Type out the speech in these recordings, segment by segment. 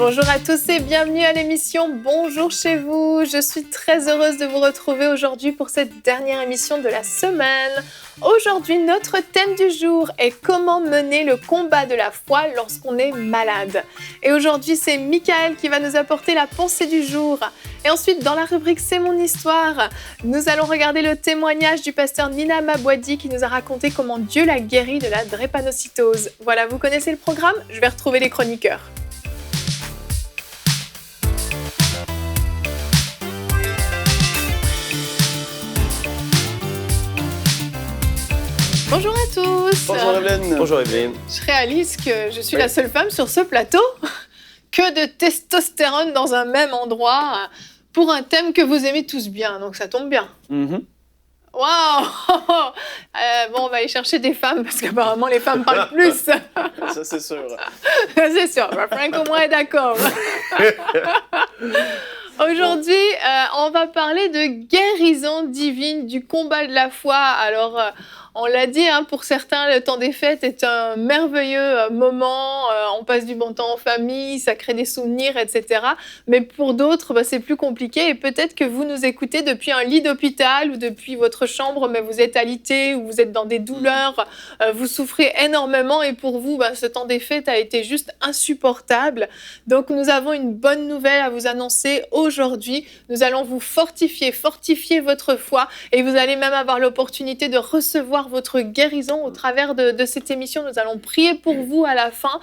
Bonjour à tous et bienvenue à l'émission Bonjour chez vous. Je suis très heureuse de vous retrouver aujourd'hui pour cette dernière émission de la semaine. Aujourd'hui, notre thème du jour est comment mener le combat de la foi lorsqu'on est malade. Et aujourd'hui, c'est Michael qui va nous apporter la pensée du jour. Et ensuite, dans la rubrique C'est mon histoire, nous allons regarder le témoignage du pasteur Nina Mabouadi qui nous a raconté comment Dieu l'a guéri de la drépanocytose. Voilà, vous connaissez le programme ? Je vais retrouver les chroniqueurs. Bonjour à tous. Bonjour Evelyne. Bonjour Evelyne. Je réalise que je suis la seule femme sur ce plateau. Que de testostérone dans un même endroit pour un thème que vous aimez tous bien, donc ça tombe bien. Waouh. Bon, on va aller chercher des femmes parce qu'apparemment les femmes parlent plus. Ça c'est sûr. C'est sûr, Franck au moins est d'accord. Aujourd'hui, on va parler de guérison divine, du combat de la foi. Alors, on l'a dit, pour certains, le temps des fêtes est un merveilleux moment. On passe du bon temps en famille, ça crée des souvenirs, etc. Mais pour d'autres, c'est plus compliqué. Et peut-être que vous nous écoutez depuis un lit d'hôpital ou depuis votre chambre, mais vous êtes alité ou vous êtes dans des douleurs, vous souffrez énormément. Et pour vous, ce temps des fêtes a été juste insupportable. Donc, nous avons une bonne nouvelle à vous annoncer aujourd'hui. Nous allons vous fortifier votre foi et vous allez même avoir l'opportunité de recevoir votre guérison au travers de cette émission. Nous allons prier pour vous à la fin.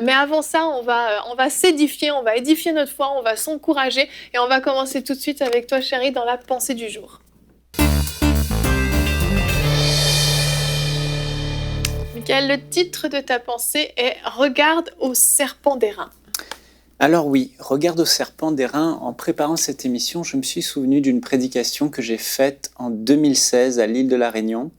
Mais avant ça, on va s'édifier, on va édifier notre foi, on va s'encourager et on va commencer tout de suite avec toi, chérie, dans la pensée du jour. Michael, le titre de ta pensée est « Regarde au serpent d'airain ». Alors oui, regarde au serpent d'airain. En préparant cette émission, je me suis souvenu d'une prédication que j'ai faite en 2016 à l'île de la Réunion,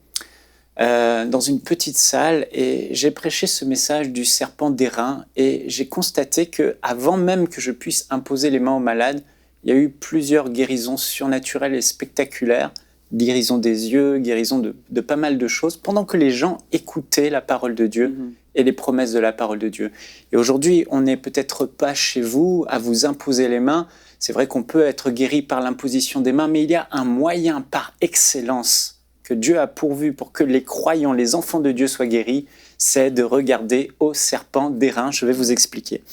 dans une petite salle, et j'ai prêché ce message du serpent d'airain, et j'ai constaté que avant même que je puisse imposer les mains aux malades, il y a eu plusieurs guérisons surnaturelles et spectaculaires, guérison des yeux, guérison de pas mal de choses, pendant que les gens écoutaient la parole de Dieu et les promesses de la parole de Dieu. Et aujourd'hui, on n'est peut-être pas chez vous à vous imposer les mains. C'est vrai qu'on peut être guéri par l'imposition des mains, mais il y a un moyen par excellence que Dieu a pourvu pour que les croyants, les enfants de Dieu soient guéris, c'est de regarder au serpent d'airain. Je vais vous expliquer.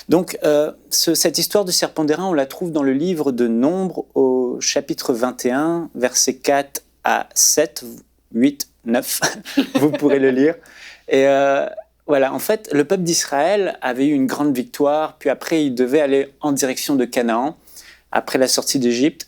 Donc, cette histoire du serpent d'airain, on la trouve dans le livre de Nombres au chapitre 21, versets 4 à 7, 8, 9. Vous pourrez le lire. Et voilà, en fait, le peuple d'Israël avait eu une grande victoire, puis après, il devait aller en direction de Canaan, après la sortie d'Égypte.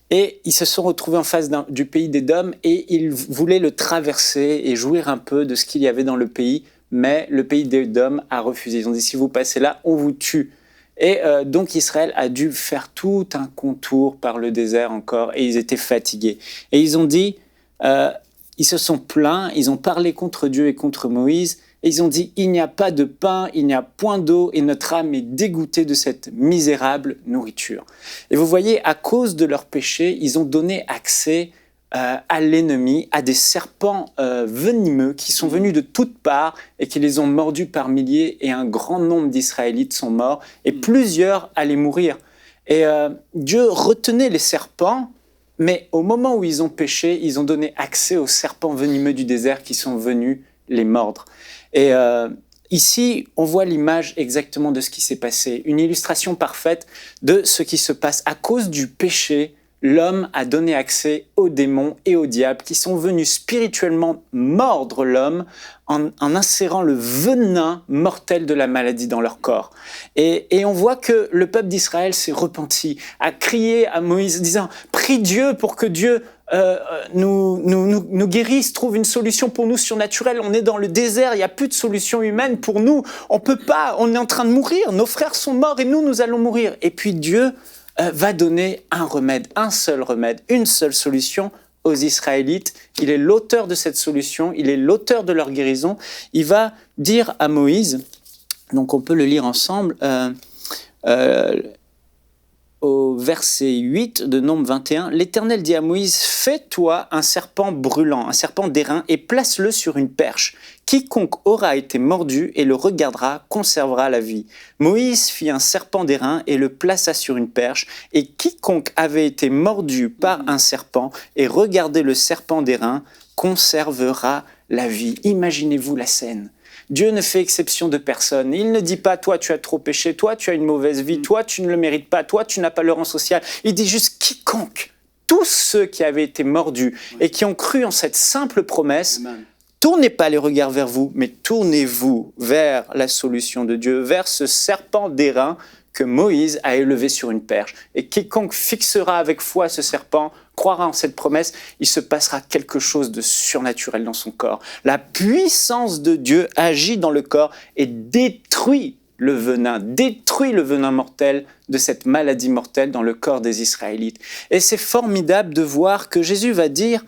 Et ils se sont retrouvés en face du pays d'Édom et ils voulaient le traverser et jouir un peu de ce qu'il y avait dans le pays. Mais le pays d'Édom a refusé. Ils ont dit, si vous passez là, on vous tue. Et donc Israël a dû faire tout un contour par le désert encore et ils étaient fatigués. Et ils ont dit, ils se sont plaints, ils ont parlé contre Dieu et contre Moïse. Et ils ont dit, il n'y a pas de pain, il n'y a point d'eau, et notre âme est dégoûtée de cette misérable nourriture. Et vous voyez, à cause de leur péché, ils ont donné accès à l'ennemi, à des serpents venimeux qui sont venus de toutes parts et qui les ont mordus par milliers, et un grand nombre d'Israélites sont morts, et plusieurs allaient mourir. Et Dieu retenait les serpents, mais au moment où ils ont péché, ils ont donné accès aux serpents venimeux du désert qui sont venus les mordre. Et ici, on voit l'image exactement de ce qui s'est passé, une illustration parfaite de ce qui se passe. À cause du péché, l'homme a donné accès aux démons et aux diables qui sont venus spirituellement mordre l'homme en insérant le venin mortel de la maladie dans leur corps. Et on voit que le peuple d'Israël s'est repenti, a crié à Moïse disant « Prie Dieu pour que Dieu nous guérisse, trouve une solution pour nous surnaturelle. On est dans le désert, il n'y a plus de solution humaine pour nous. On peut pas, on est en train de mourir. Nos frères sont morts et nous allons mourir. » Et puis Dieu va donner un remède, un seul remède, une seule solution aux Israélites. Il est l'auteur de cette solution, il est l'auteur de leur guérison. Il va dire à Moïse, donc on peut le lire ensemble, au verset 8 de Nombre 21, « L'Éternel dit à Moïse, fais-toi un serpent brûlant, un serpent d'airain, et place-le sur une perche. Quiconque aura été mordu et le regardera conservera la vie. Moïse fit un serpent d'airain et le plaça sur une perche, et quiconque avait été mordu par un serpent et regardait le serpent d'airain conservera la vie. » Imaginez-vous la scène. Dieu ne fait exception de personne. Il ne dit pas « toi, tu as trop péché, toi, tu as une mauvaise vie, toi, tu ne le mérites pas, toi, tu n'as pas le rang social ». Il dit juste « quiconque ». Tous ceux qui avaient été mordus et qui ont cru en cette simple promesse, tournez pas les regards vers vous, mais tournez-vous vers la solution de Dieu, vers ce serpent d'airain que Moïse a élevé sur une perche. Et quiconque fixera avec foi ce serpent, croira en cette promesse, il se passera quelque chose de surnaturel dans son corps. La puissance de Dieu agit dans le corps et détruit le venin mortel de cette maladie mortelle dans le corps des Israélites. Et c'est formidable de voir que Jésus va dire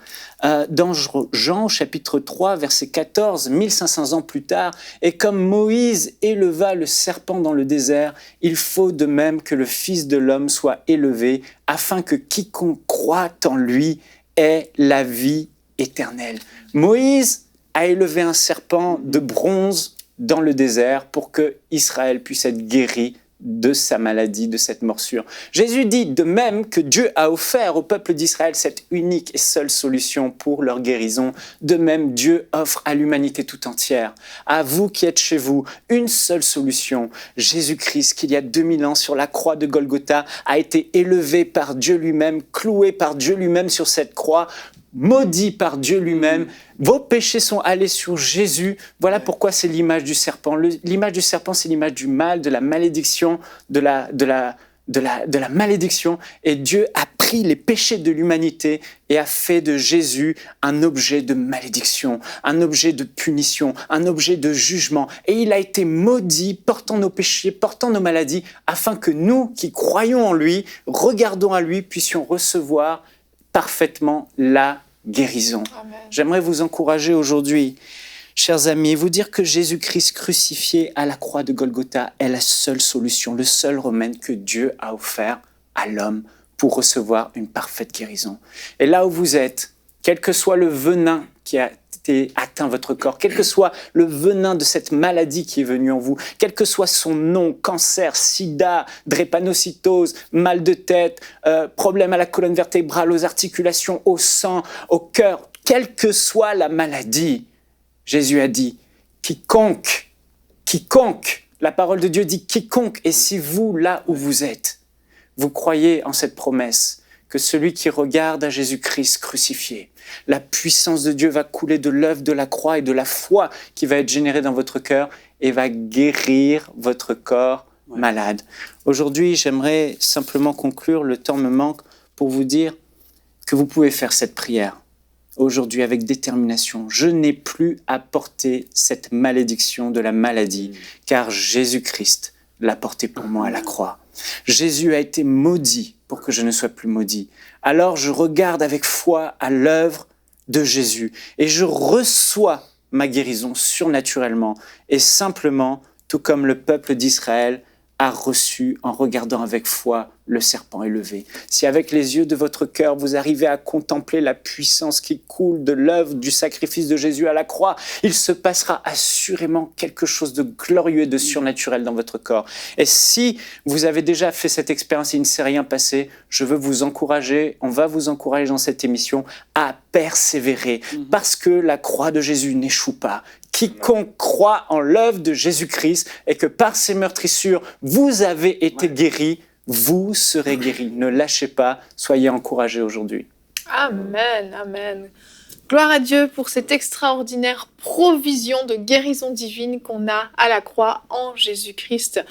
dans Jean chapitre 3 verset 14, 1500 ans plus tard, « Et comme Moïse éleva le serpent dans le désert, il faut de même que le Fils de l'homme soit élevé, afin que quiconque croit en lui ait la vie éternelle. » Moïse a élevé un serpent de bronze dans le désert pour que Israël puisse être guéri de sa maladie, de cette morsure. Jésus dit de même que Dieu a offert au peuple d'Israël cette unique et seule solution pour leur guérison. De même, Dieu offre à l'humanité tout entière, à vous qui êtes chez vous, une seule solution. Jésus-Christ, qu'il y a 2000 ans sur la croix de Golgotha, a été élevé par Dieu lui-même, cloué par Dieu lui-même sur cette croix, maudit par Dieu lui-même. Vos péchés sont allés sur Jésus. Voilà pourquoi c'est l'image du serpent. L'image du serpent, c'est l'image du mal, de la malédiction, de la malédiction. Et Dieu a pris les péchés de l'humanité et a fait de Jésus un objet de malédiction, un objet de punition, un objet de jugement. Et il a été maudit, portant nos péchés, portant nos maladies, afin que nous, qui croyons en lui, regardons à lui, puissions recevoir parfaitement la guérison. Amen. J'aimerais vous encourager aujourd'hui, chers amis, et vous dire que Jésus-Christ crucifié à la croix de Golgotha est la seule solution, le seul remède que Dieu a offert à l'homme pour recevoir une parfaite guérison. Et là où vous êtes, quel que soit le venin qui a atteint votre corps, quel que soit le venin de cette maladie qui est venue en vous, quel que soit son nom, cancer, sida, drépanocytose, mal de tête, problème à la colonne vertébrale, aux articulations, au sang, au cœur, quelle que soit la maladie, Jésus a dit, quiconque, la parole de Dieu dit quiconque, et si vous, là où vous êtes, vous croyez en cette promesse, que celui qui regarde à Jésus-Christ crucifié, la puissance de Dieu va couler de l'œuvre de la croix et de la foi qui va être générée dans votre cœur et va guérir votre corps malade. Aujourd'hui, j'aimerais simplement conclure, le temps me manque, pour vous dire que vous pouvez faire cette prière aujourd'hui avec détermination. Je n'ai plus à porter cette malédiction de la maladie, car Jésus-Christ l'a porté pour moi à la croix. Jésus a été maudit pour que je ne sois plus maudit. Alors je regarde avec foi à l'œuvre de Jésus et je reçois ma guérison surnaturellement et simplement, tout comme le peuple d'Israël a reçu en regardant avec foi le serpent élevé. Si avec les yeux de votre cœur, vous arrivez à contempler la puissance qui coule de l'œuvre du sacrifice de Jésus à la croix, il se passera assurément quelque chose de glorieux et de surnaturel dans votre corps. Et si vous avez déjà fait cette expérience et il ne s'est rien passé, je veux vous encourager, on va vous encourager dans cette émission à persévérer parce que la croix de Jésus n'échoue pas. Quiconque croit en l'œuvre de Jésus-Christ et que par ses meurtrissures, vous avez été guéris, Vous serez guéris. Ne lâchez pas, soyez encouragés aujourd'hui. Amen, amen. Gloire à Dieu pour cette extraordinaire provision de guérison divine qu'on a à la croix en Jésus-Christ.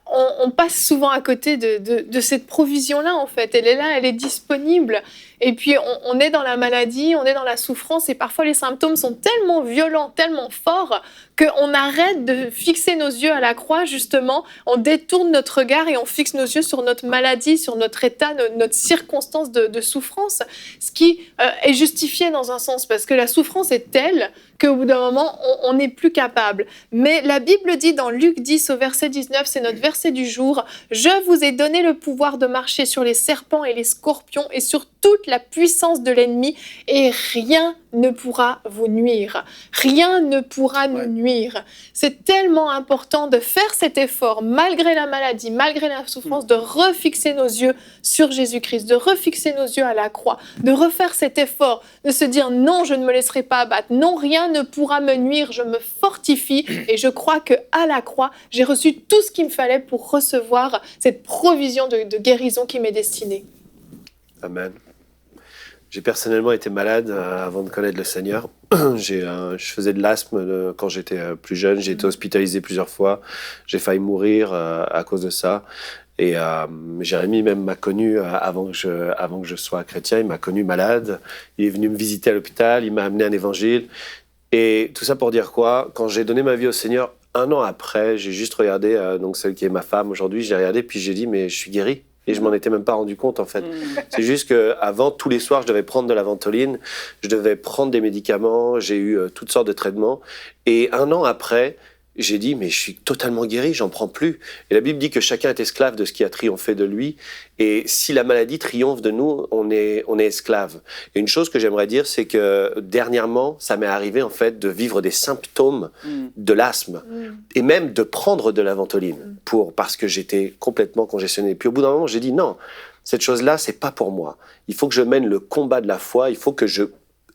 On passe souvent à côté de cette provision-là, en fait. Elle est là, elle est disponible. Et puis, on est dans la maladie, on est dans la souffrance, et parfois les symptômes sont tellement violents, tellement forts, qu'on arrête de fixer nos yeux à la croix, justement. On détourne notre regard et on fixe nos yeux sur notre maladie, sur notre état, notre circonstance de souffrance, ce qui est justifié dans un sens, parce que la souffrance est telle qu'au bout d'un moment, on n'est plus capable. Mais la Bible dit dans Luc 10 au verset 19, c'est notre verset du jour, « Je vous ai donné le pouvoir de marcher sur les serpents et les scorpions et sur toute la puissance de l'ennemi et rien ne pourra vous nuire. » Rien ne pourra nous nuire. C'est tellement important de faire cet effort, malgré la maladie, malgré la souffrance, de refixer nos yeux sur Jésus-Christ, de refixer nos yeux à la croix, de refaire cet effort, de se dire « Non, je ne me laisserai pas abattre. Non, rien ne pourra me nuire. Je me fortifie et je crois qu'à la croix, j'ai reçu tout ce qu'il me fallait pour recevoir cette provision de guérison qui m'est destinée. » Amen. J'ai personnellement été malade avant de connaître le Seigneur. Je faisais de l'asthme quand j'étais plus jeune. J'ai été hospitalisé plusieurs fois. J'ai failli mourir à cause de ça. Et Jérémy même m'a connu avant que je sois chrétien. Il m'a connu malade. Il est venu me visiter à l'hôpital. Il m'a amené un évangile. Et tout ça pour dire quoi? Quand j'ai donné ma vie au Seigneur, 1 an après, j'ai juste regardé, donc celle qui est ma femme aujourd'hui, j'ai regardé puis j'ai dit mais je suis guéri. Et je m'en étais même pas rendu compte en fait. C'est juste qu'avant, tous les soirs, je devais prendre de la Ventoline, je devais prendre des médicaments, j'ai eu toutes sortes de traitements. Et 1 an après, j'ai dit, mais je suis totalement guéri, j'en prends plus. Et la Bible dit que chacun est esclave de ce qui a triomphé de lui. Et si la maladie triomphe de nous, on est esclave. Et une chose que j'aimerais dire, c'est que dernièrement, ça m'est arrivé en fait de vivre des symptômes de l'asthme et même de prendre de la Ventoline parce que j'étais complètement congestionné. Puis au bout d'un moment, j'ai dit non, cette chose-là, c'est pas pour moi. Il faut que je mène le combat de la foi, il faut que je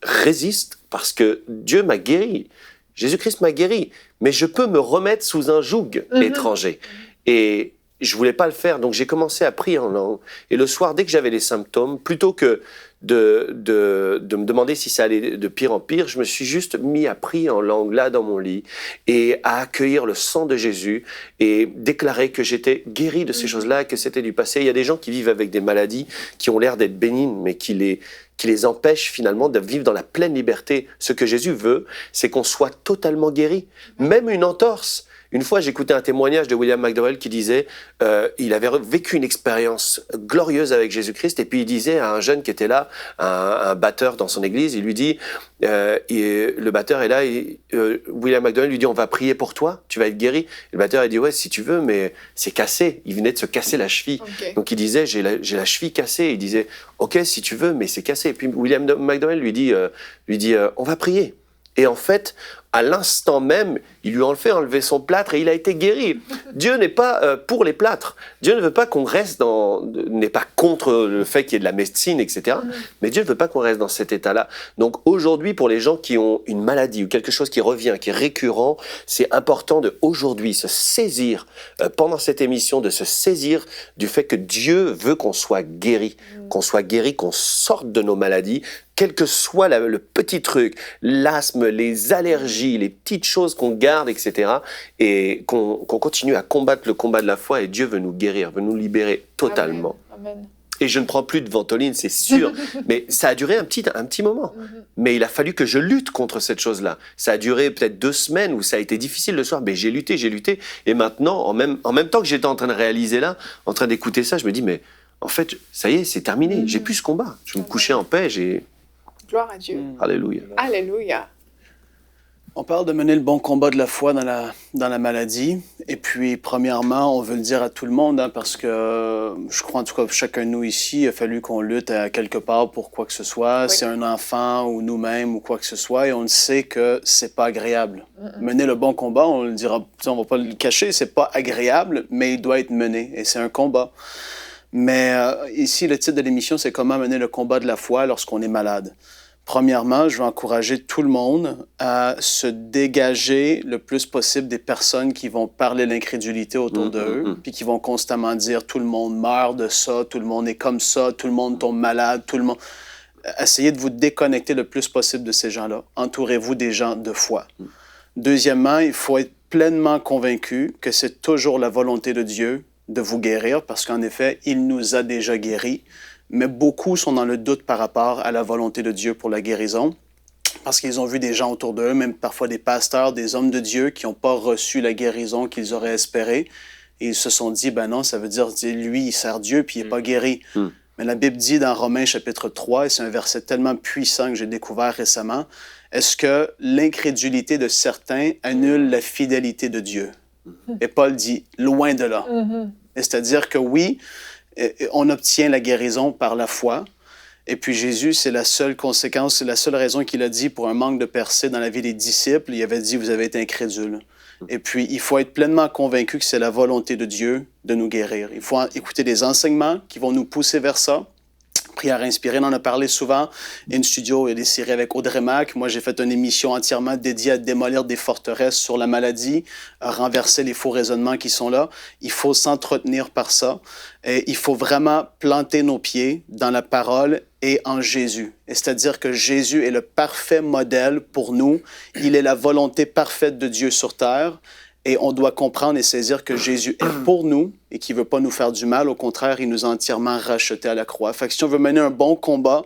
résiste parce que Dieu m'a guéri. Jésus-Christ m'a guéri, mais je peux me remettre sous un joug étranger. Et je voulais pas le faire, donc j'ai commencé à prier en langue. Et le soir, dès que j'avais les symptômes, plutôt que de me demander si ça allait de pire en pire, je me suis juste mis à prier en langue, là, dans mon lit, et à accueillir le sang de Jésus, et déclarer que j'étais guéri de ces choses-là, que c'était du passé. Il y a des gens qui vivent avec des maladies qui ont l'air d'être bénignes, mais qui les empêchent finalement de vivre dans la pleine liberté. Ce que Jésus veut, c'est qu'on soit totalement guéri. Même une entorse. Une fois, j'écoutais un témoignage de William McDowell qui disait il avait vécu une expérience glorieuse avec Jésus-Christ, et puis il disait à un jeune qui était là, un batteur dans son église, il lui dit, le batteur est là, William McDowell lui dit, on va prier pour toi, tu vas être guéri. Et le batteur a dit, ouais, si tu veux, mais c'est cassé. Il venait de se casser la cheville. Okay. Donc il disait, j'ai la cheville cassée. Il disait, ok, si tu veux, mais c'est cassé. Et puis William McDowell lui dit, on va prier. Et en fait, à l'instant même, il lui a fait enlever son plâtre et il a été guéri. Dieu n'est pas pour les plâtres. Dieu ne veut pas qu'on reste n'est pas contre le fait qu'il y ait de la médecine, etc. Mais Dieu ne veut pas qu'on reste dans cet état-là. Donc aujourd'hui, pour les gens qui ont une maladie ou quelque chose qui revient, qui est récurrent, c'est important de aujourd'hui se saisir, pendant cette émission, de se saisir du fait que Dieu veut qu'on soit guéri, qu'on sorte de nos maladies, quel que soit le petit truc, l'asthme, les allergies, les petites choses qu'on garde, etc. Et qu'on continue à combattre le combat de la foi, et Dieu veut nous guérir, veut nous libérer totalement. Amen. Et je ne prends plus de Ventoline, c'est sûr, mais ça a duré un petit moment. Mais il a fallu que je lutte contre cette chose-là. Ça a duré peut-être 2 semaines où ça a été difficile le soir, mais j'ai lutté. Et maintenant, en même temps que j'étais en train de réaliser là, en train d'écouter ça, je me dis, mais en fait, ça y est, c'est terminé. J'ai plus ce combat. Je me couchais en paix, Gloire à Dieu. Alléluia. Alléluia. On parle de mener le bon combat de la foi dans la maladie. Et puis, premièrement, on veut le dire à tout le monde, parce que je crois en tout cas que chacun de nous ici, il a fallu qu'on lutte à quelque part pour quoi que ce soit. Oui. C'est un enfant ou nous-mêmes ou quoi que ce soit. Et on le sait que c'est pas agréable. Mener le bon combat, on le dira, on va pas le cacher, c'est pas agréable, mais il doit être mené. Et c'est un combat. Mais ici, le titre de l'émission, c'est « Comment mener le combat de la foi lorsqu'on est malade ». Premièrement, je veux encourager tout le monde à se dégager le plus possible des personnes qui vont parler l'incrédulité autour d'eux, puis qui vont constamment dire tout le monde meurt de ça, tout le monde est comme ça, tout le monde tombe malade, tout le monde. Essayez de vous déconnecter le plus possible de ces gens-là. Entourez-vous des gens de foi. Deuxièmement, il faut être pleinement convaincu que c'est toujours la volonté de Dieu de vous guérir, parce qu'en effet, il nous a déjà guéris. Mais beaucoup sont dans le doute par rapport à la volonté de Dieu pour la guérison, parce qu'ils ont vu des gens autour d'eux, même parfois des pasteurs, des hommes de Dieu qui n'ont pas reçu la guérison qu'ils auraient espérée. Et ils se sont dit, ben non, ça veut dire, lui, il sert Dieu, puis il n'est pas guéri. Mais la Bible dit dans Romains chapitre 3, et c'est un verset tellement puissant que j'ai découvert récemment, est-ce que l'incrédulité de certains annule la fidélité de Dieu? Et Paul dit, loin de là. C'est-à-dire que oui, on obtient la guérison par la foi. Et puis Jésus, c'est la seule conséquence, c'est la seule raison qu'il a dit pour un manque de percée dans la vie des disciples. Il avait dit, vous avez été incrédules. Et puis, il faut être pleinement convaincu que c'est la volonté de Dieu de nous guérir. Il faut écouter des enseignements qui vont nous pousser vers ça. Prière inspirée, on en a parlé souvent. In Studio, il y a des séries avec Audrey Mack. Moi, j'ai fait une émission entièrement dédiée à démolir des forteresses sur la maladie, à renverser les faux raisonnements qui sont là. Il faut s'entretenir par ça. Et il faut vraiment planter nos pieds dans la parole et en Jésus. Et c'est-à-dire que Jésus est le parfait modèle pour nous. Il est la volonté parfaite de Dieu sur terre. Et on doit comprendre et saisir que Jésus est pour nous et qu'il ne veut pas nous faire du mal. Au contraire, il nous a entièrement rachetés à la croix. Fait que si on veut mener un bon combat,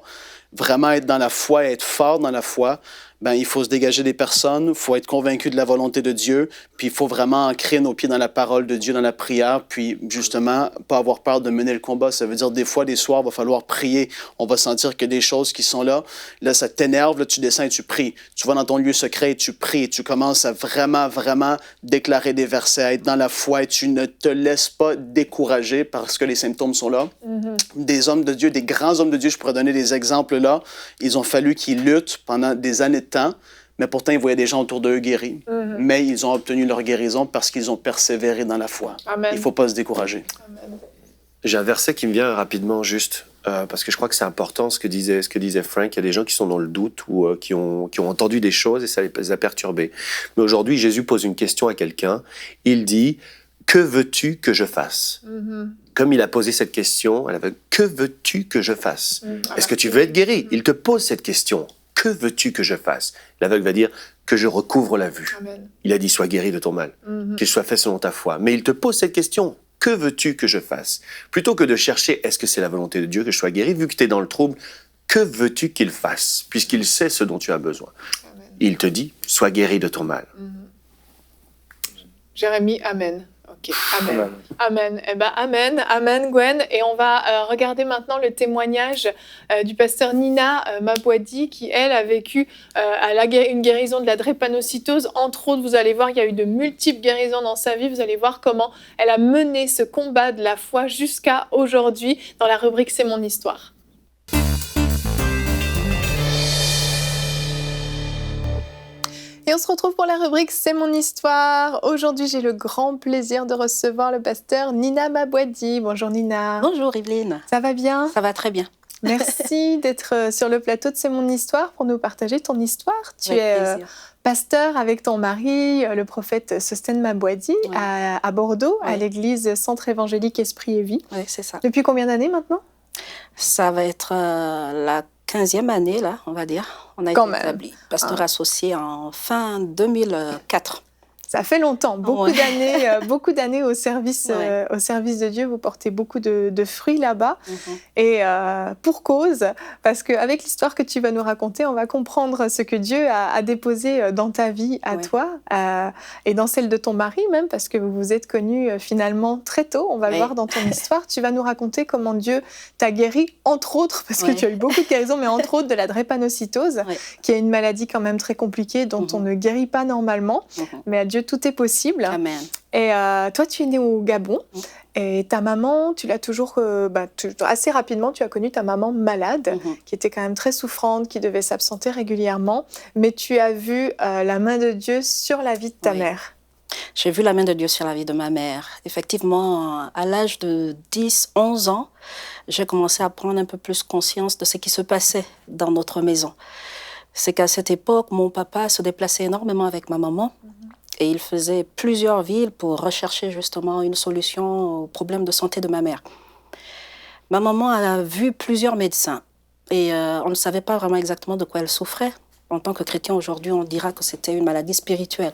vraiment être dans la foi et être fort dans la foi, ben, il faut se dégager des personnes, il faut être convaincu de la volonté de Dieu, puis il faut vraiment ancrer nos pieds dans la parole de Dieu, dans la prière, puis justement, pas avoir peur de mener le combat. Ça veut dire des fois, des soirs, il va falloir prier. On va sentir qu'il y a des choses qui sont là. Là, ça t'énerve, là, tu descends et tu pries. Tu vas dans ton lieu secret et tu pries. Et tu commences à vraiment, vraiment déclarer des versets, à être dans la foi et tu ne te laisses pas décourager parce que les symptômes sont là. Des hommes de Dieu, des grands hommes de Dieu, je pourrais donner des exemples là. Il ont fallu qu'ils luttent pendant des années de temps, mais pourtant, ils voyaient des gens autour d'eux guéris. Mais ils ont obtenu leur guérison parce qu'ils ont persévéré dans la foi. Amen. Il ne faut pas se décourager. Amen. J'ai un verset qui me vient rapidement juste, parce que je crois que c'est important ce que disait Frank. Il y a des gens qui sont dans le doute ou qui ont entendu des choses et ça les a perturbés. Mais aujourd'hui, Jésus pose une question à quelqu'un. Il dit, « Que veux-tu que je fasse ?» Comme il a posé cette question, elle avait « Que veux-tu que je fasse ?» Est-ce que tu veux être guéri? Il te pose cette question. Que veux-tu que je fasse? L'aveugle va dire que je recouvre la vue. Amen. Il a dit sois guéri de ton mal, qu'il soit fait selon ta foi. Mais il te pose cette question. Que veux-tu que je fasse? Plutôt que de chercher est-ce que c'est la volonté de Dieu que je sois guéri, vu que tu es dans le trouble, que veux-tu qu'il fasse? Puisqu'il sait ce dont tu as besoin. Amen. Il te dit sois guéri de ton mal. Jérémie, amen. Ok, amen. Amen. Eh ben, amen, amen, Gwen. Et on va regarder maintenant le témoignage du pasteur Nina Mabwadi, qui, elle, a vécu une guérison de la drépanocytose. Entre autres, vous allez voir, il y a eu de multiples guérisons dans sa vie. Vous allez voir comment elle a mené ce combat de la foi jusqu'à aujourd'hui dans la rubrique C'est mon histoire. Et on se retrouve pour la rubrique C'est mon histoire. Aujourd'hui, j'ai le grand plaisir de recevoir le pasteur Nina Mabwadi. Bonjour Nina. Bonjour Evelyne. Ça va bien? Ça va très bien. Merci d'être sur le plateau de C'est mon histoire pour nous partager ton histoire. Tu Avec es plaisir. pasteur avec ton mari, le prophète Sosten Mabwadi, Ouais. à Bordeaux, à Ouais. l'église Centre évangélique Esprit et Vie. Oui, c'est ça. Depuis combien d'années maintenant? Ça va être la 15e année, là, on va dire. On a Quand été même. établi pasteur associé en fin 2004. Ça fait longtemps, beaucoup Ouais. d'années au service de Dieu. Vous portez beaucoup de fruits là-bas. Et pour cause, parce qu'avec l'histoire que tu vas nous raconter, on va comprendre ce que Dieu a déposé dans ta vie, à toi, et dans celle de ton mari même, parce que vous vous êtes connus finalement très tôt. On va le voir dans ton histoire. Tu vas nous raconter comment Dieu t'a guéri, entre autres, parce que tu as eu beaucoup de guérisons, mais entre autres de la drépanocytose, qui est une maladie quand même très compliquée, dont on ne guérit pas normalement. Mais à Dieu, tout est possible. Amen. Et toi, tu es née au Gabon. Et ta maman, tu l'as toujours... assez rapidement, tu as connu ta maman malade, qui était quand même très souffrante, qui devait s'absenter régulièrement. Mais tu as vu la main de Dieu sur la vie de ta mère. J'ai vu la main de Dieu sur la vie de ma mère. Effectivement, à l'âge de 10, 11 ans, j'ai commencé à prendre un peu plus conscience de ce qui se passait dans notre maison. C'est qu'à cette époque, mon papa se déplaçait énormément avec ma maman et il faisait plusieurs villes pour rechercher justement une solution au problème de santé de ma mère. Ma maman a vu plusieurs médecins et on ne savait pas vraiment exactement de quoi elle souffrait. En tant que chrétien, aujourd'hui, on dira que c'était une maladie spirituelle.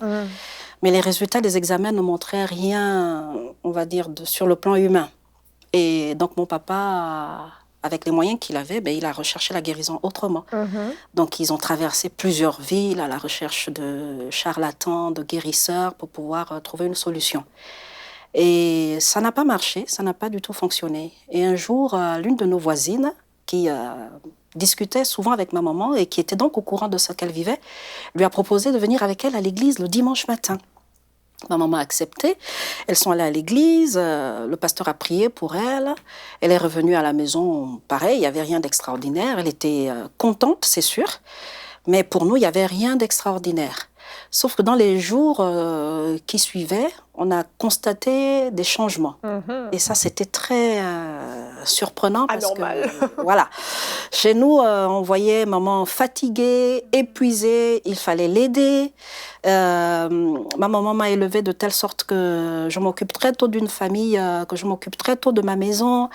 Mais les résultats des examens ne montraient rien, on va dire, sur le plan humain. Et donc, mon papa, avec les moyens qu'il avait, il a recherché la guérison autrement. Donc, ils ont traversé plusieurs villes à la recherche de charlatans, de guérisseurs, pour pouvoir trouver une solution. Et ça n'a pas marché, ça n'a pas du tout fonctionné. Et un jour, l'une de nos voisines, qui discutait souvent avec ma maman et qui était donc au courant de ce qu'elle vivait, lui a proposé de venir avec elle à l'église le dimanche matin. Ma maman a accepté. Elles sont allées à l'église, le pasteur a prié pour elle. Elle est revenue à la maison, pareil, il n'y avait rien d'extraordinaire. Elle était contente, c'est sûr, mais pour nous, il n'y avait rien d'extraordinaire. Sauf que dans les jours qui suivaient, on a constaté des changements. Et ça, c'était très surprenant. Anormal. Voilà. Chez nous, on voyait maman fatiguée, épuisée, il fallait l'aider. Ma maman m'a élevée de telle sorte que je m'occupe très tôt d'une famille, que je m'occupe très tôt de ma maison.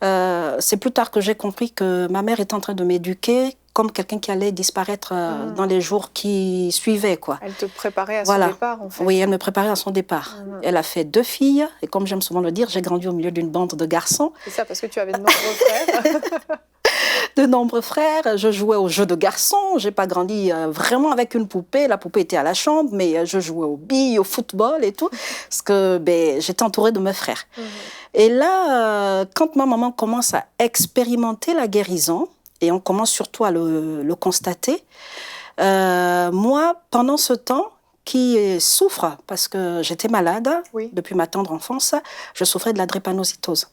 C'est plus tard que j'ai compris que ma mère était en train de m'éduquer comme quelqu'un qui allait disparaître dans les jours qui suivaient, quoi. Elle te préparait à son départ, en fait. Oui, elle me préparait à son départ. Elle a fait 2 filles, et comme j'aime souvent le dire, j'ai grandi au milieu d'une bande de garçons. C'est ça, parce que tu avais de nombreux frères. De nombreux frères, je jouais aux jeux de garçons, j'ai pas grandi vraiment avec une poupée, la poupée était à la chambre, mais je jouais aux billes, au football et tout, parce que j'étais entourée de mes frères. Et là, quand ma maman commence à expérimenter la guérison, et on commence surtout à le constater, moi, pendant ce temps, qui souffre, parce que j'étais malade depuis ma tendre enfance, je souffrais de la drépanocytose.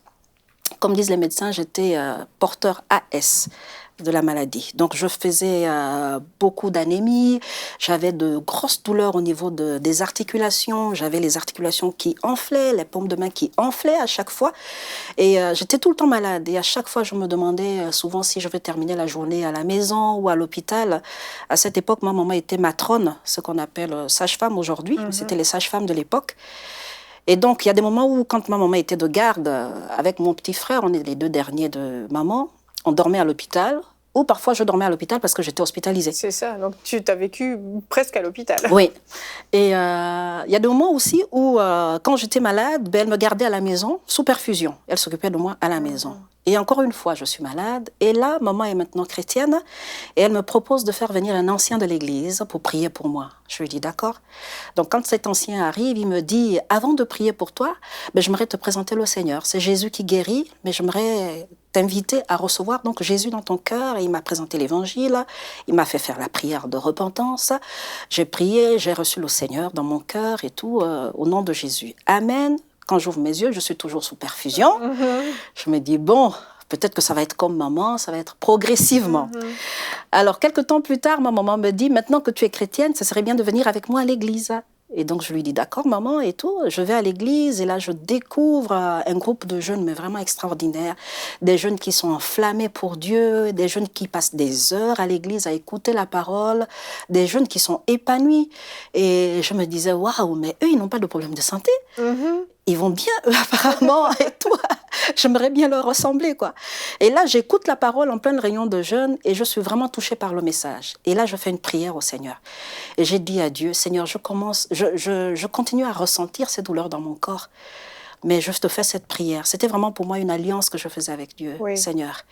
Comme disent les médecins, j'étais porteur AS de la maladie. Donc, je faisais beaucoup d'anémie, j'avais de grosses douleurs au niveau des articulations, j'avais les articulations qui enflaient, les paumes de main qui enflaient à chaque fois. Et j'étais tout le temps malade. Et à chaque fois, je me demandais souvent si je vais terminer la journée à la maison ou à l'hôpital. À cette époque, ma maman était matrone, ce qu'on appelle sage-femme aujourd'hui. C'était les sages-femmes de l'époque. Et donc, il y a des moments où, quand ma maman était de garde, avec mon petit frère, on est les 2 derniers de maman, on dormait à l'hôpital, ou parfois je dormais à l'hôpital parce que j'étais hospitalisée. C'est ça, donc tu t'as vécu presque à l'hôpital. Oui. Et il y a des moments aussi où, quand j'étais malade, elle me gardait à la maison, sous perfusion. Elle s'occupait de moi à la maison. Et encore une fois, je suis malade. Et là, maman est maintenant chrétienne. Et elle me propose de faire venir un ancien de l'église pour prier pour moi. Je lui dis d'accord. Donc, quand cet ancien arrive, il me dit, avant de prier pour toi, j'aimerais te présenter le Seigneur. C'est Jésus qui guérit, mais j'aimerais t'inviter à recevoir donc Jésus dans ton cœur. Et il m'a présenté l'évangile. Il m'a fait faire la prière de repentance. J'ai prié, j'ai reçu le Seigneur dans mon cœur et tout, au nom de Jésus. Amen. Quand j'ouvre mes yeux, je suis toujours sous perfusion. Je me dis, bon, peut-être que ça va être comme maman, ça va être progressivement. Alors, quelques temps plus tard, ma maman me dit, maintenant que tu es chrétienne, ça serait bien de venir avec moi à l'église. Et donc, je lui dis, d'accord, maman, et tout. Je vais à l'église et là, je découvre un groupe de jeunes, mais vraiment extraordinaires. Des jeunes qui sont enflammés pour Dieu, des jeunes qui passent des heures à l'église à écouter la parole, des jeunes qui sont épanouis. Et je me disais, waouh, mais eux, ils n'ont pas de problème de santé. Ils vont bien, eux, apparemment, et tout. J'aimerais bien leur ressembler, quoi. Et là, j'écoute la parole en pleine réunion de jeunes et je suis vraiment touchée par le message. Et là, je fais une prière au Seigneur. Et j'ai dit à Dieu, Seigneur, je continue à ressentir ces douleurs dans mon corps, mais je te fais cette prière. C'était vraiment pour moi une alliance que je faisais avec Dieu, Seigneur.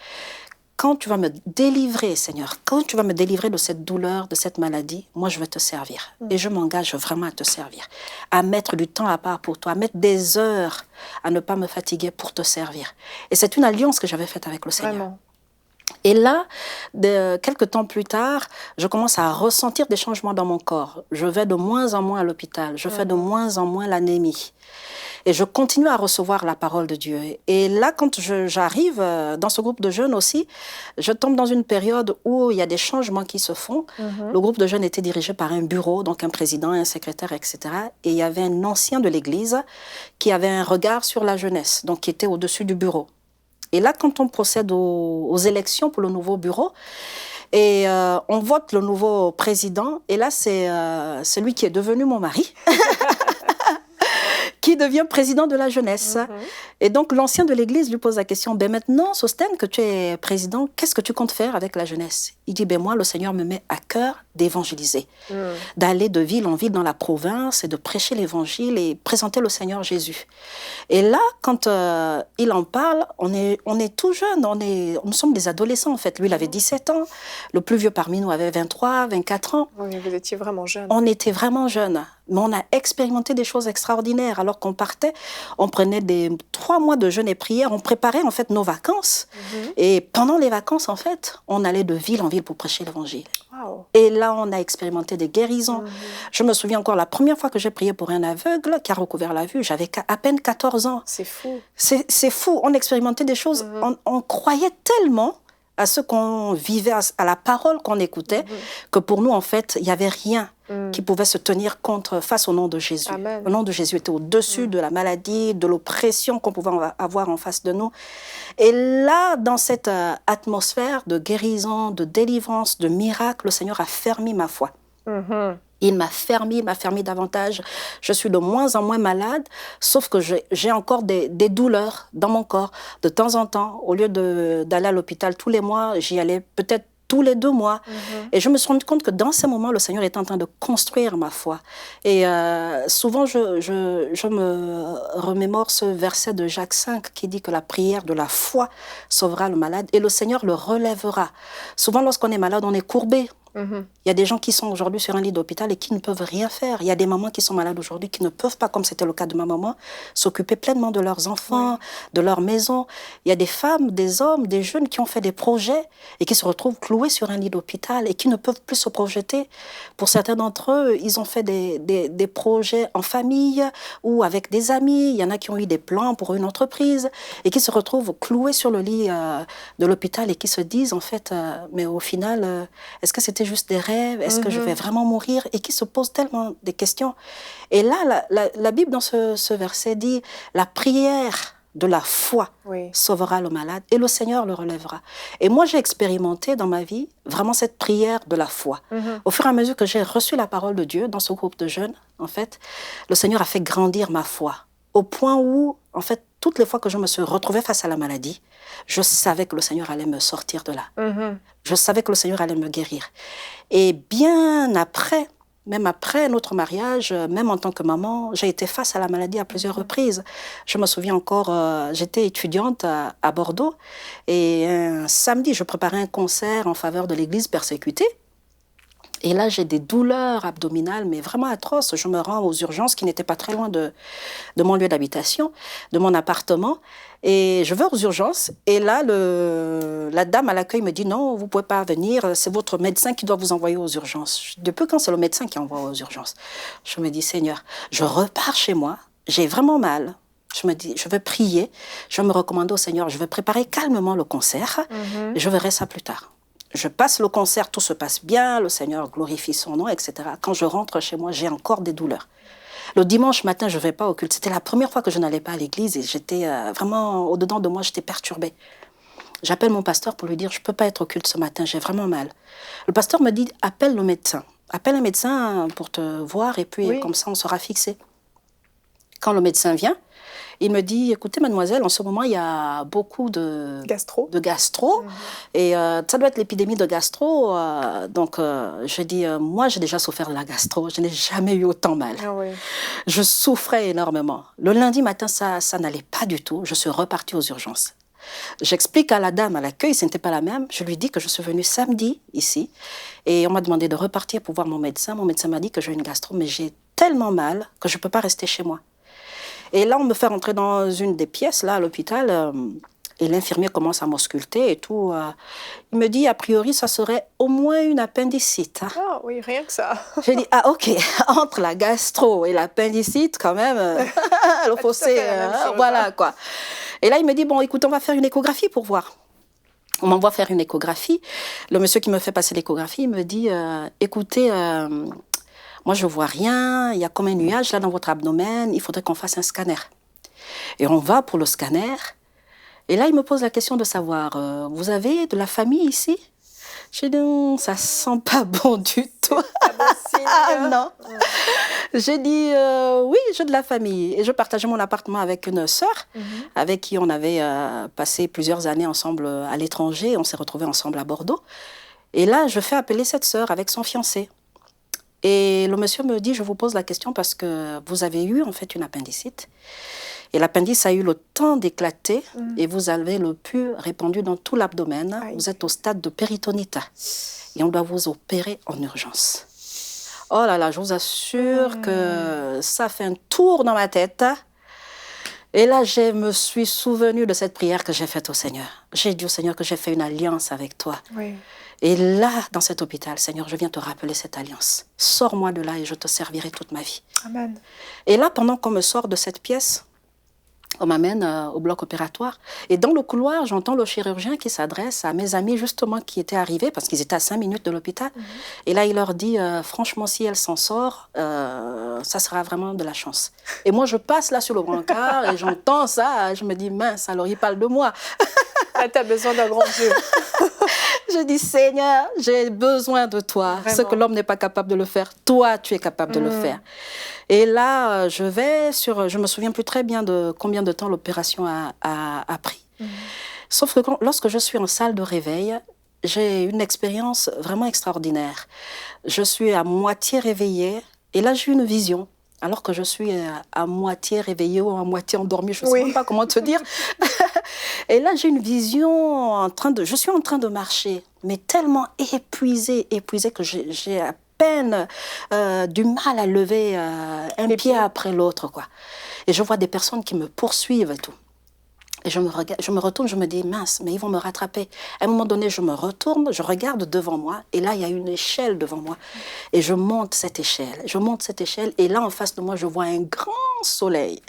Quand tu vas me délivrer, Seigneur, quand tu vas me délivrer de cette douleur, de cette maladie, moi, je vais te servir. Et je m'engage vraiment à te servir, à mettre du temps à part pour toi, à mettre des heures à ne pas me fatiguer pour te servir. Et c'est une alliance que j'avais faite avec le Seigneur. Vraiment. Et là, quelques temps plus tard, je commence à ressentir des changements dans mon corps. Je vais de moins en moins à l'hôpital, je fais de moins en moins l'anémie. Et je continue à recevoir la parole de Dieu. Et là, quand j'arrive dans ce groupe de jeunes aussi, je tombe dans une période où il y a des changements qui se font. Le groupe de jeunes était dirigé par un bureau, donc un président, un secrétaire, etc. Et il y avait un ancien de l'Église qui avait un regard sur la jeunesse, donc qui était au-dessus du bureau. Et là, quand on procède aux élections pour le nouveau bureau, et on vote le nouveau président, et là, c'est celui qui est devenu mon mari. Qui devient président de la jeunesse. Et donc, l'ancien de l'Église lui pose la question, ben maintenant, Sostène, que tu es président, qu'est-ce que tu comptes faire avec la jeunesse? Il dit, ben moi, le Seigneur me met à cœur d'évangéliser, d'aller de ville en ville dans la province et de prêcher l'Évangile et présenter le Seigneur Jésus. Et là, quand il en parle, on est tout jeune, nous sommes des adolescents en fait. Lui, il avait 17 ans, le plus vieux parmi nous avait 23, 24 ans. Oui, vous étiez vraiment jeune. On était vraiment jeunes. Mais on a expérimenté des choses extraordinaires. Alors qu'on partait, on prenait 3 mois de jeûne et prière, on préparait en fait nos vacances. Et pendant les vacances, en fait, on allait de ville en ville pour prêcher l'Évangile. Wow. Et là, on a expérimenté des guérisons. Je me souviens encore la première fois que j'ai prié pour un aveugle qui a recouvert la vue, j'avais à peine 14 ans. C'est fou. C'est fou, on expérimentait des choses, on croyait tellement à ce qu'on vivait, à la parole qu'on écoutait, que pour nous, en fait, il n'y avait rien qui pouvait se tenir contre face au nom de Jésus. Amen. Le nom de Jésus était au-dessus de la maladie, de l'oppression qu'on pouvait avoir en face de nous. Et là, dans cette atmosphère de guérison, de délivrance, de miracle, le Seigneur a fermé ma foi. Il m'a fermé davantage. Je suis de moins en moins malade, sauf que j'ai encore des douleurs dans mon corps. De temps en temps, au lieu d'aller à l'hôpital tous les mois, j'y allais peut-être tous les 2 mois. Et je me suis rendu compte que dans ces moments, le Seigneur est en train de construire ma foi. Et souvent, je me remémore ce verset de Jacques 5 qui dit que la prière de la foi sauvera le malade et le Seigneur le relèvera. Souvent, lorsqu'on est malade, on est courbé. Il y a des gens qui sont aujourd'hui sur un lit d'hôpital et qui ne peuvent rien faire. Il y a des mamans qui sont malades aujourd'hui qui ne peuvent pas, comme c'était le cas de ma maman, s'occuper pleinement de leurs enfants, de leur maison. Il y a des femmes, des hommes, des jeunes qui ont fait des projets et qui se retrouvent cloués sur un lit d'hôpital et qui ne peuvent plus se projeter. Pour certains d'entre eux, ils ont fait des projets en famille ou avec des amis. Il y en a qui ont eu des plans pour une entreprise et qui se retrouvent cloués sur le lit de l'hôpital et qui se disent, en fait, mais au final, est-ce que c'était juste des rêves? Est-ce que je vais vraiment mourir? Et qui se posent tellement des questions. Et là, la Bible, dans ce verset, dit la prière de la foi sauvera le malade et le Seigneur le relèvera. Et moi, j'ai expérimenté dans ma vie vraiment cette prière de la foi. Au fur et à mesure que j'ai reçu la parole de Dieu dans ce groupe de jeunes, en fait, le Seigneur a fait grandir ma foi. Au point où, en fait, toutes les fois que je me suis retrouvée face à la maladie, je savais que le Seigneur allait me sortir de là. Je savais que le Seigneur allait me guérir. Et bien après, même après notre mariage, même en tant que maman, j'ai été face à la maladie à plusieurs reprises. Je me souviens encore, j'étais étudiante à Bordeaux et un samedi, je préparais un concert en faveur de l'église persécutée. Et là, j'ai des douleurs abdominales, mais vraiment atroces. Je me rends aux urgences qui n'étaient pas très loin de mon lieu d'habitation, de mon appartement. Et je vais aux urgences. Et là, la dame à l'accueil me dit « Non, vous ne pouvez pas venir. C'est votre médecin qui doit vous envoyer aux urgences. » Depuis quand c'est le médecin qui envoie aux urgences? Je me dis « Seigneur, je repars chez moi. J'ai vraiment mal. » Je me dis, je vais prier. Je vais me recommander au Seigneur. Je vais préparer calmement le concert. Et je verrai ça plus tard. Je passe le concert, tout se passe bien, le Seigneur glorifie son nom, etc. Quand je rentre chez moi, j'ai encore des douleurs. Le dimanche matin, je ne vais pas au culte. C'était la première fois que je n'allais pas à l'église et j'étais vraiment, au-dedans de moi, j'étais perturbée. J'appelle mon pasteur pour lui dire, je ne peux pas être au culte ce matin, j'ai vraiment mal. Le pasteur me dit, appelle le médecin. Appelle un médecin pour te voir et puis comme ça, on sera fixé. Quand le médecin vient, il me dit, écoutez, mademoiselle, en ce moment, il y a beaucoup de gastro. Et ça doit être l'épidémie de gastro. Donc, je dis, moi, j'ai déjà souffert de la gastro. Je n'ai jamais eu autant mal. Je souffrais énormément. Le lundi matin, ça n'allait pas du tout. Je suis repartie aux urgences. J'explique à la dame à l'accueil, ce n'était pas la même. Je lui dis que je suis venue samedi ici. Et on m'a demandé de repartir pour voir mon médecin. Mon médecin m'a dit que j'ai une gastro, mais j'ai tellement mal que je ne peux pas rester chez moi. Et là, on me fait rentrer dans une des pièces, là, à l'hôpital. Et l'infirmier commence à m'ausculter et tout. Il me dit, a priori, ça serait au moins une appendicite. Hein. Ah oui, rien que ça. J'ai dit, ah ok, entre la gastro et l'appendicite, quand même, le fossé, voilà quoi. Et là, il me dit, bon, écoute, on va faire une échographie pour voir. On m'envoie faire une échographie. Le monsieur qui me fait passer l'échographie, il me dit, écoutez, moi je vois rien, il y a comme un nuage là dans votre abdomen, il faudrait qu'on fasse un scanner. Et on va pour le scanner. Et là, il me pose la question de savoir, vous avez de la famille ici? J'ai dit, ça sent pas bon du tout. Ah non. J'ai dit, oui, j'ai de la famille. Et je partageais mon appartement avec une sœur, avec qui on avait passé plusieurs années ensemble à l'étranger. On s'est retrouvés ensemble à Bordeaux. Et là, je fais appeler cette sœur avec son fiancé. Et le monsieur me dit, je vous pose la question parce que vous avez eu en fait une appendicite. Et l'appendice a eu le temps d'éclater et vous avez le pus répandu dans tout l'abdomen. Vous êtes au stade de péritonite et on doit vous opérer en urgence. Oh là là, je vous assure que ça fait un tour dans ma tête. Et là, je me suis souvenue de cette prière que j'ai faite au Seigneur. J'ai dit au Seigneur que j'ai fait une alliance avec toi. Oui. Et là, dans cet hôpital, Seigneur, je viens te rappeler cette alliance. Sors-moi de là et je te servirai toute ma vie. Amen. Et là, pendant qu'on me sort de cette pièce, on m'amène au bloc opératoire. Et dans le couloir, j'entends le chirurgien qui s'adresse à mes amis justement qui étaient arrivés, parce qu'ils étaient à 5 minutes de l'hôpital. Et là, il leur dit, franchement, si elle s'en sort, ça sera vraiment de la chance. Et moi, je passe là sur le brancard et j'entends ça. Et je me dis, mince, alors il parle de moi. Là, tu as besoin d'un grand Dieu. Je dis, Seigneur, j'ai besoin de toi. Vraiment. Ce que l'homme n'est pas capable de le faire, toi, tu es capable de le faire. Et là, je me souviens plus très bien de combien de temps l'opération a pris. Sauf que lorsque je suis en salle de réveil, j'ai une expérience vraiment extraordinaire. Je suis à moitié réveillée et là, j'ai une vision. Alors que je suis à moitié réveillée ou à moitié endormie, je ne sais même pas comment te dire. Et là, j'ai une vision, je suis en train de marcher, mais tellement épuisée que j'ai à peine du mal à lever un pied après l'autre, quoi. Et je vois des personnes qui me poursuivent et tout. Et je me retourne, je me dis, mince, mais ils vont me rattraper. À un moment donné, je me retourne, je regarde devant moi, et là, il y a une échelle devant moi. Et je monte cette échelle, et là, en face de moi, je vois un grand soleil.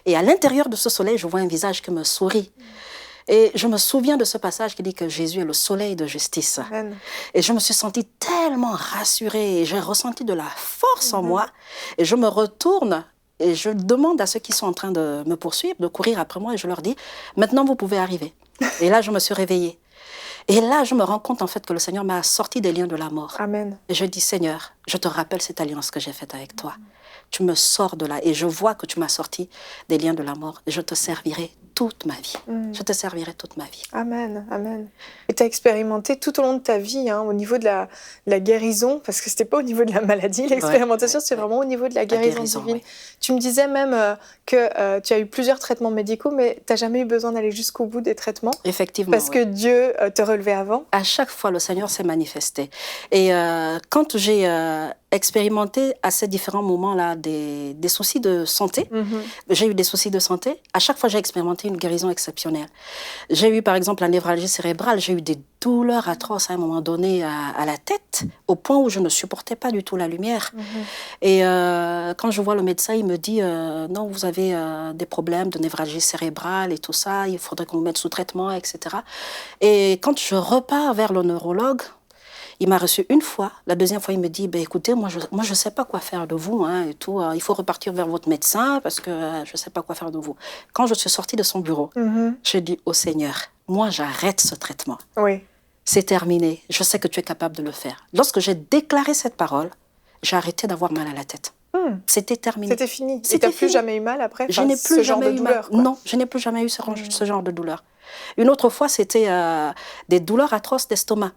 Et à l'intérieur de ce soleil, je vois un visage qui me sourit. Et je me souviens de ce passage qui dit que Jésus est le soleil de justice. Amen. Et je me suis sentie tellement rassurée, et j'ai ressenti de la force en moi, et je me retourne, et je demande à ceux qui sont en train de me poursuivre, de courir après moi, et je leur dis, maintenant vous pouvez arriver. Et là, je me suis réveillée. Et là, je me rends compte en fait que le Seigneur m'a sorti des liens de la mort. Amen. Et je dis, Seigneur, je te rappelle cette alliance que j'ai faite avec toi. Tu me sors de là et je vois que tu m'as sorti des liens de la mort. Et je te servirai toute ma vie. Je te servirai toute ma vie. Amen, amen. Et tu as expérimenté tout au long de ta vie, au niveau de la guérison, parce que ce n'était pas au niveau de la maladie, l'expérimentation, c'est vraiment au niveau de la guérison divine. Tu me disais même que tu as eu plusieurs traitements médicaux, mais tu n'as jamais eu besoin d'aller jusqu'au bout des traitements. Effectivement. Parce que Dieu te relevait avant. À chaque fois, le Seigneur s'est manifesté. Et quand j'ai expérimenté à ces différents moments-là des soucis de santé, j'ai eu des soucis de santé, à chaque fois j'ai expérimenté une guérison exceptionnelle. J'ai eu par exemple la névralgie cérébrale, j'ai eu des douleurs atroces à un moment donné à la tête, au point où je ne supportais pas du tout la lumière. Et quand je vois le médecin, il me dit non, vous avez des problèmes de névralgie cérébrale et tout ça, il faudrait qu'on vous mette sous traitement, etc. Et quand je repars vers le neurologue, il m'a reçu une fois. La deuxième fois, il me dit, écoutez, moi, je sais pas quoi faire de vous, et tout. Il faut repartir vers votre médecin parce que je sais pas quoi faire de vous. Quand je suis sortie de son bureau, j'ai dit au Seigneur, moi, j'arrête ce traitement. Oui. C'est terminé. Je sais que tu es capable de le faire. Lorsque j'ai déclaré cette parole, j'ai arrêté d'avoir mal à la tête. C'était terminé. C'était fini. Et tu n'as plus jamais eu mal après? Je n'ai plus jamais eu mal. Non, je n'ai plus jamais eu ce genre de douleur. Une autre fois, c'était des douleurs atroces d'estomac.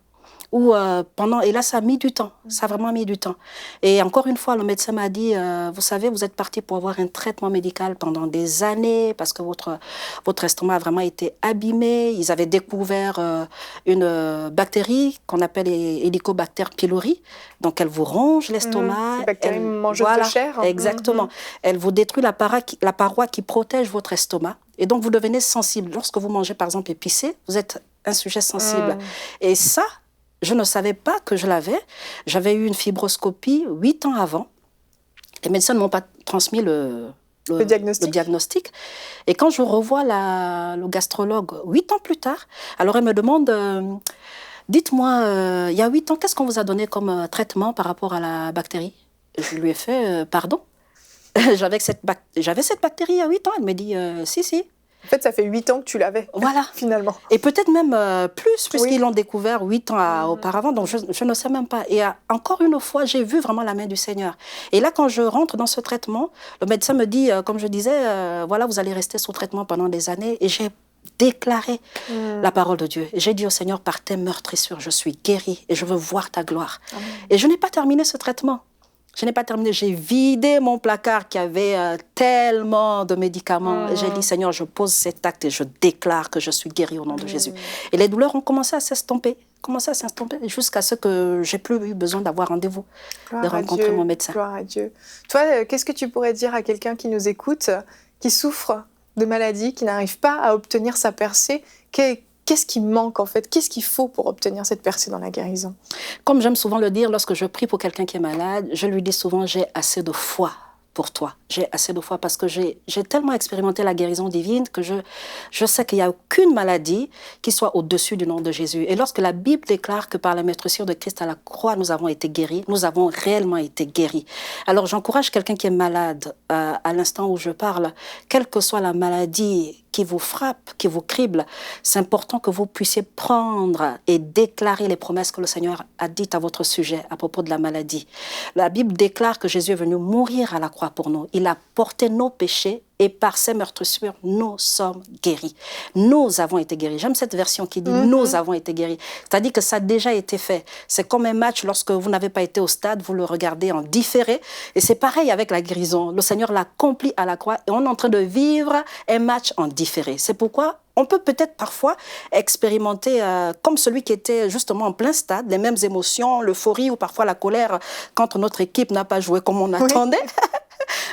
Et là, ça a mis du temps. Ça a vraiment mis du temps. Et encore une fois, le médecin m'a dit, vous savez, vous êtes parti pour avoir un traitement médical pendant des années parce que votre estomac a vraiment été abîmé. Ils avaient découvert une bactérie qu'on appelle Helicobacter pylori. Donc, elle vous ronge l'estomac. C'est une bactérie mangeuse de chair. Exactement. Elle vous détruit la paroi qui protège votre estomac. Et donc, vous devenez sensible. Lorsque vous mangez, par exemple, épicé, vous êtes un sujet sensible. Et ça, je ne savais pas que je l'avais. J'avais eu une fibroscopie 8 ans avant. Les médecins ne m'ont pas transmis le diagnostic. Et quand je revois le gastrologue 8 ans plus tard, alors elle me demande, dites-moi, il y a 8 ans, qu'est-ce qu'on vous a donné comme traitement par rapport à la bactérie? Je lui ai fait, pardon, j'avais cette bactérie il y a 8 ans. Elle me dit, si. En fait, ça fait 8 ans que tu l'avais, voilà. Finalement. Et peut-être même plus, puisqu'ils l'ont découvert 8 ans auparavant, donc je ne sais même pas. Et encore une fois, j'ai vu vraiment la main du Seigneur. Et là, quand je rentre dans ce traitement, le médecin me dit, comme je disais, voilà, vous allez rester sous traitement pendant des années. Et j'ai déclaré la parole de Dieu. Et j'ai dit au Seigneur, par tes meurtrissures, je suis guérie et je veux voir ta gloire. Et je n'ai pas terminé ce traitement. Je n'ai pas terminé, j'ai vidé mon placard qui avait tellement de médicaments. J'ai dit, Seigneur, je pose cet acte et je déclare que je suis guérie au nom de Jésus. Et les douleurs ont commencé à s'estomper, jusqu'à ce que j'ai plus eu besoin d'avoir rendez-vous, de rencontrer mon médecin. Gloire à Dieu. Toi, qu'est-ce que tu pourrais dire à quelqu'un qui nous écoute, qui souffre de maladie, qui n'arrive pas à obtenir sa percée? Qu'est-ce qui manque en fait? Qu'est-ce qu'il faut pour obtenir cette percée dans la guérison? Comme j'aime souvent le dire, lorsque je prie pour quelqu'un qui est malade, je lui dis souvent, j'ai assez de foi pour toi. J'ai assez de foi parce que j'ai tellement expérimenté la guérison divine que je sais qu'il n'y a aucune maladie qui soit au-dessus du nom de Jésus. Et lorsque la Bible déclare que par la meurtrissure de Christ à la croix, nous avons été guéris, nous avons réellement été guéris. Alors j'encourage quelqu'un qui est malade à l'instant où je parle, quelle que soit la maladie qui vous frappe, qui vous crible, c'est important que vous puissiez prendre et déclarer les promesses que le Seigneur a dites à votre sujet à propos de la maladie. La Bible déclare que Jésus est venu mourir à la croix pour nous. Il a porté nos péchés et par ses meurtrissures, nous sommes guéris. Nous avons été guéris. J'aime cette version qui dit nous avons été guéris. C'est-à-dire que ça a déjà été fait. C'est comme un match, lorsque vous n'avez pas été au stade, vous le regardez en différé. Et c'est pareil avec la guérison. Le Seigneur l'a accompli à la croix et on est en train de vivre un match en différé. C'est pourquoi on peut peut-être parfois expérimenter, comme celui qui était justement en plein stade, les mêmes émotions, l'euphorie ou parfois la colère quand notre équipe n'a pas joué comme on attendait.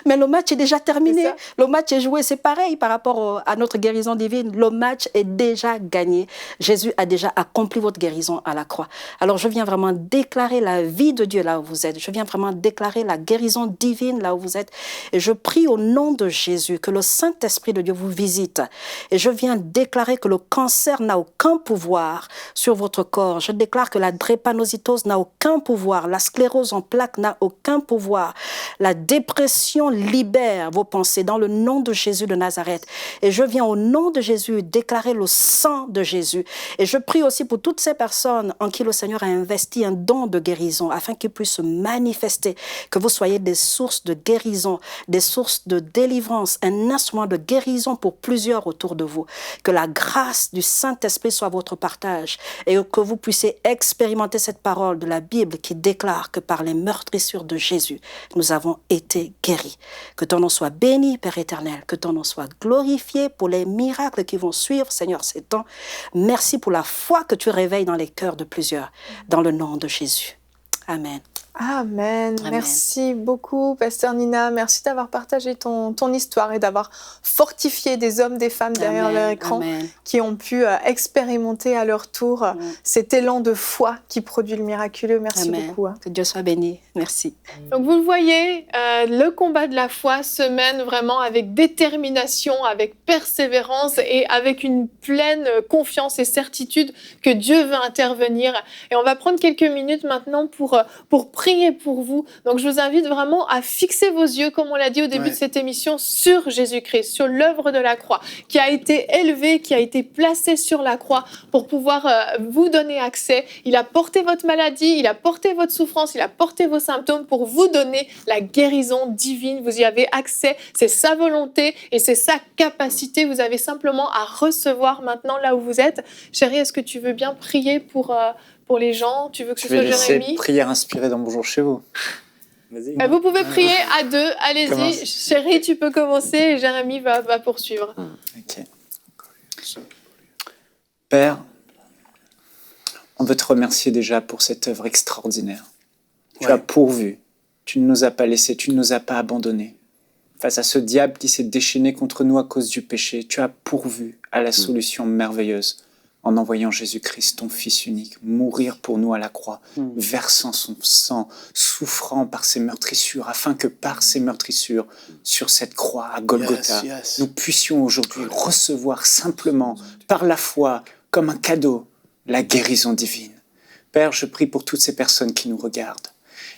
Mais le match est déjà terminé. Le match est joué. C'est pareil par rapport à notre guérison divine. Le match est déjà gagné. Jésus a déjà accompli votre guérison à la croix. Alors, je viens vraiment déclarer la vie de Dieu là où vous êtes. Je viens vraiment déclarer la guérison divine là où vous êtes. Et je prie au nom de Jésus que le Saint-Esprit de Dieu vous visite. Et je viens déclarer que le cancer n'a aucun pouvoir sur votre corps. Je déclare que la drépanocytose n'a aucun pouvoir. La sclérose en plaques n'a aucun pouvoir. La dépression libère vos pensées dans le nom de Jésus de Nazareth. Et je viens au nom de Jésus déclarer le sang de Jésus. Et je prie aussi pour toutes ces personnes en qui le Seigneur a investi un don de guérison afin qu'ils puissent se manifester, que vous soyez des sources de guérison, des sources de délivrance, un instrument de guérison pour plusieurs autour de vous. Que la grâce du Saint-Esprit soit votre partage et que vous puissiez expérimenter cette parole de la Bible qui déclare que par les meurtrissures de Jésus, nous avons été guéris. Que ton nom soit béni, Père éternel, que ton nom soit glorifié pour les miracles qui vont suivre, Seigneur, ces temps. Merci pour la foi que tu réveilles dans les cœurs de plusieurs, dans le nom de Jésus. Amen. Amen. Merci beaucoup, Pasteur Nina. Merci d'avoir partagé ton histoire et d'avoir fortifié des hommes, des femmes derrière leur écran qui ont pu expérimenter à leur tour cet élan de foi qui produit le miraculeux. Merci beaucoup. Que Dieu soit béni. Merci. Donc vous le voyez, le combat de la foi se mène vraiment avec détermination, avec persévérance et avec une pleine confiance et certitude que Dieu veut intervenir. Et on va prendre quelques minutes maintenant pour prier pour vous. Donc je vous invite vraiment à fixer vos yeux, comme on l'a dit au début de cette émission, sur Jésus-Christ, sur l'œuvre de la croix, qui a été élevée, qui a été placée sur la croix pour pouvoir vous donner accès. Il a porté votre maladie, il a porté votre souffrance, il a porté vos symptômes pour vous donner la guérison divine. Vous y avez accès, c'est sa volonté et c'est sa capacité. Vous avez simplement à recevoir maintenant là où vous êtes. Chérie, est-ce que tu veux bien prier pour les gens? Tu veux que ce soit Jérémy? Prière inspirée dans Bonjour chez vous. Vas-y. Vous pouvez prier à deux. Allez-y. Chérie, tu peux commencer et Jérémy va poursuivre. Ok. Père, on veut te remercier déjà pour cette œuvre extraordinaire. Tu as pourvu. Tu ne nous as pas laissés, tu ne nous as pas abandonnés. face à ce diable qui s'est déchaîné contre nous à cause du péché, tu as pourvu à la solution merveilleuse en envoyant Jésus-Christ, ton Fils unique, mourir pour nous à la croix, versant son sang, souffrant par ses meurtrissures, afin que par ses meurtrissures, sur cette croix à Golgotha, nous puissions aujourd'hui recevoir simplement, par la foi, comme un cadeau, la guérison divine. Père, je prie pour toutes ces personnes qui nous regardent,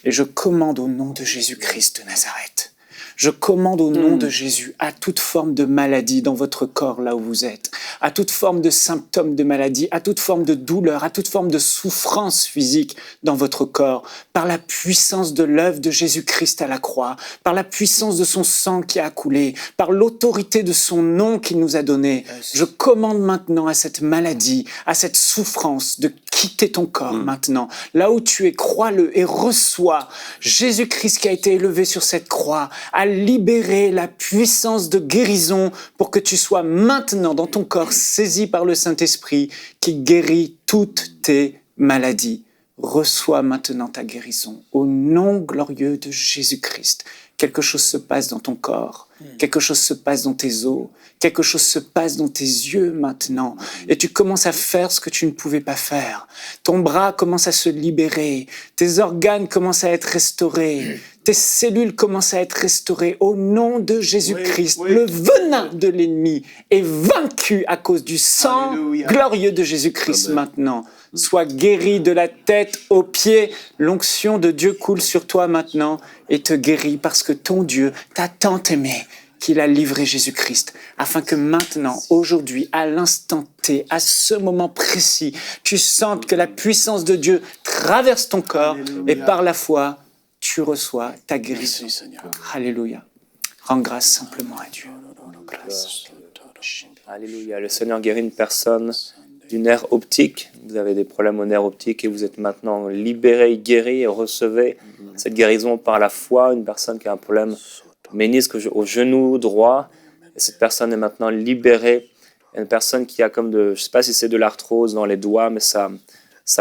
et je commande au nom de Jésus-Christ de Nazareth, je commande au nom de Jésus à toute forme de maladie dans votre corps, là où vous êtes, à toute forme de symptômes de maladie, à toute forme de douleur, à toute forme de souffrance physique dans votre corps, par la puissance de l'œuvre de Jésus-Christ à la croix, par la puissance de son sang qui a coulé, par l'autorité de son nom qu'il nous a donné. Je commande maintenant à cette maladie, à cette souffrance de quitter ton corps maintenant. Là où tu es, crois-le et reçois Jésus-Christ qui a été élevé sur cette croix, à libérer la puissance de guérison pour que tu sois maintenant dans ton corps saisi par le Saint-Esprit qui guérit toutes tes maladies. Reçois maintenant ta guérison au nom glorieux de Jésus-Christ. Quelque chose se passe dans ton corps, quelque chose se passe dans tes os, quelque chose se passe dans tes yeux maintenant, et tu commences à faire ce que tu ne pouvais pas faire. Ton bras commence à se libérer, tes organes commencent à être restaurés, tes cellules commencent à être restaurées au nom de Jésus-Christ. Le venin de l'ennemi est vaincu à cause du sang glorieux de Jésus-Christ maintenant. Sois guéri de la tête aux pieds. L'onction de Dieu coule sur toi maintenant et te guérit parce que ton Dieu t'a tant aimé qu'il a livré Jésus-Christ afin que maintenant, aujourd'hui, à l'instant T, à ce moment précis, tu sentes que la puissance de Dieu traverse ton corps et par la foi, tu reçois ta guérison. Alléluia. Rends grâce simplement à Dieu. Grâce. Alléluia. Le Seigneur guérit une personne du nerf optique. Vous avez des problèmes au nerf optique et vous êtes maintenant libéré, guéri et recevez cette guérison par la foi. Une personne qui a un problème ménisque au genou droit et cette personne est maintenant libérée. Une personne qui a comme je ne sais pas si c'est de l'arthrose dans les doigts, mais ça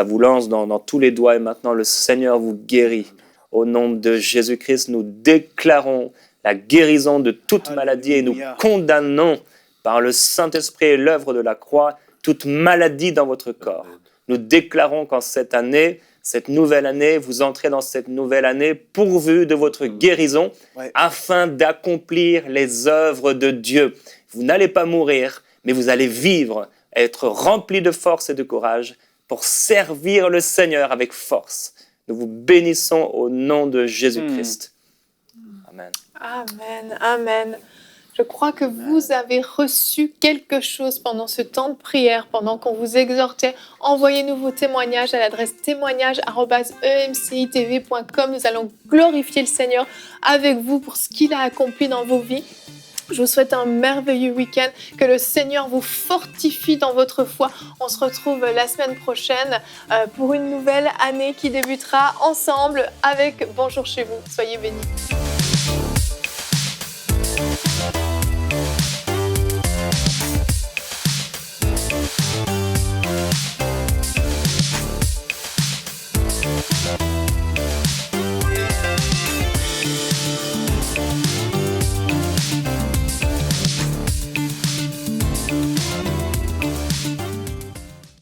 vous lance dans tous les doigts et maintenant le Seigneur vous guérit. Au nom de Jésus-Christ, nous déclarons la guérison de toute maladie et nous condamnons par le Saint-Esprit et l'œuvre de la croix toute maladie dans votre corps. Nous déclarons qu'en cette année, cette nouvelle année, vous entrez dans cette nouvelle année pourvu de votre guérison afin d'accomplir les œuvres de Dieu. Vous n'allez pas mourir, mais vous allez vivre, être rempli de force et de courage pour servir le Seigneur avec force. Nous vous bénissons au nom de Jésus-Christ. Amen. Amen, amen. Je crois que vous avez reçu quelque chose pendant ce temps de prière, pendant qu'on vous exhortait. Envoyez-nous vos témoignages à l'adresse témoignage@emcitv.com. Nous allons glorifier le Seigneur avec vous pour ce qu'il a accompli dans vos vies. Je vous souhaite un merveilleux week-end, que le Seigneur vous fortifie dans votre foi. On se retrouve la semaine prochaine pour une nouvelle année qui débutera ensemble avec Bonjour chez vous. Soyez bénis.